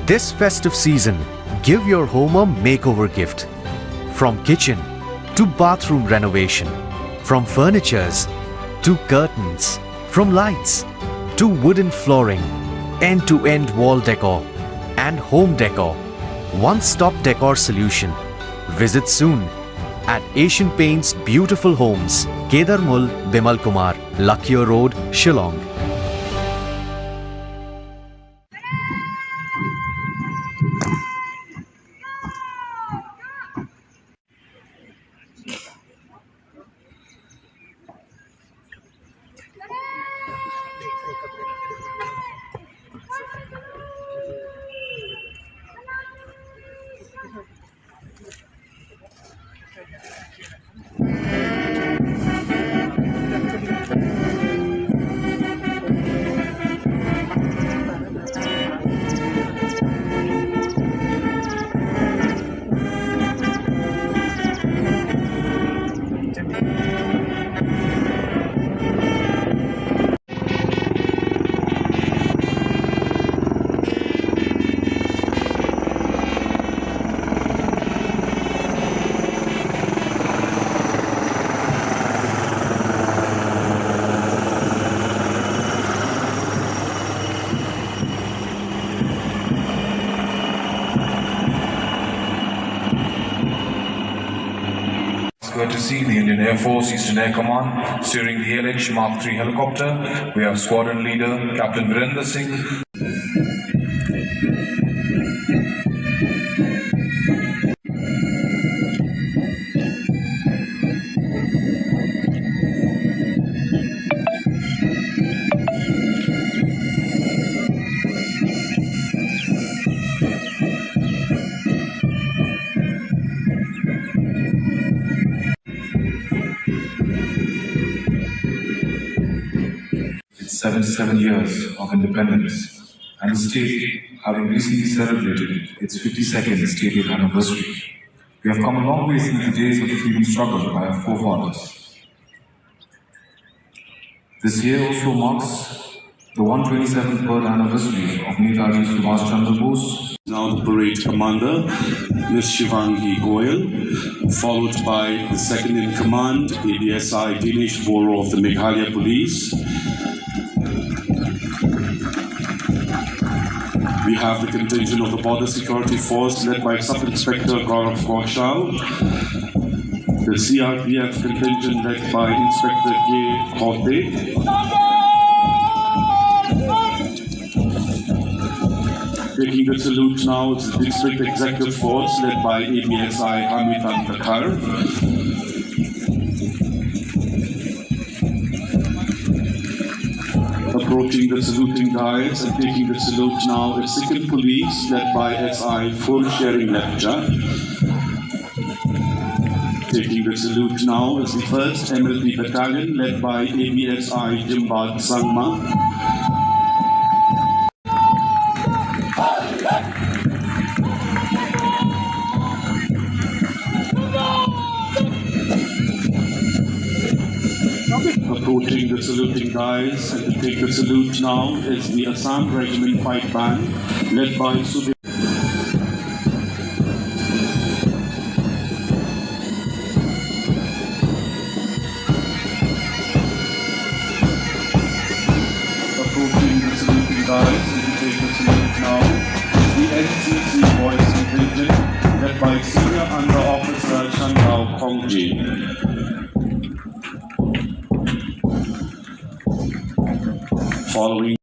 This festive season, give your home a makeover gift. From kitchen to bathroom renovation, from furnitures to curtains, from lights to wooden flooring, end-to-end wall decor and home decor. One-stop decor solution. Visit soon at Asian Paints Beautiful Homes, Kedarmul, Bimal Kumar, Lakhiya Road, Shillong. Courtesy, the Indian Air Force, Eastern Air Command, steering the LH Mark III helicopter. We have squadron leader, Captain Virendra Singh. It's 77 years of independence, and the state, having recently celebrated its 52nd stated anniversary, we have come a long way since the days of the freedom struggle by our forefathers. This year also marks the 127th birth anniversary of Netaji Subhash Chandra Bose. Now the parade commander, Ms. Shivangi Goyal, followed by the second in command, ADSI Dinesh Boro of the Meghalaya Police. We have the contingent of the Border Security Force led by Sub-Inspector Gaurav Kaushal, the CRPF contingent led by Inspector K. Kote, taking the salute now is the District Executive Force led by ABSI Amitan Takar. Approaching the saluting guides and taking the salute now is Sikkim Police led by SI Full Sharing Lecture. Taking the salute now is the 1st MLP Battalion led by ABSI Jimbad Sangma. Approaching the saluting guys and to take the salute now is the Assam Regiment Fight Band led by Subir. Approaching the saluting guys and to take the salute now is the NCC Boys Contingent led by Senior Under Officer Chandao Kongji. Following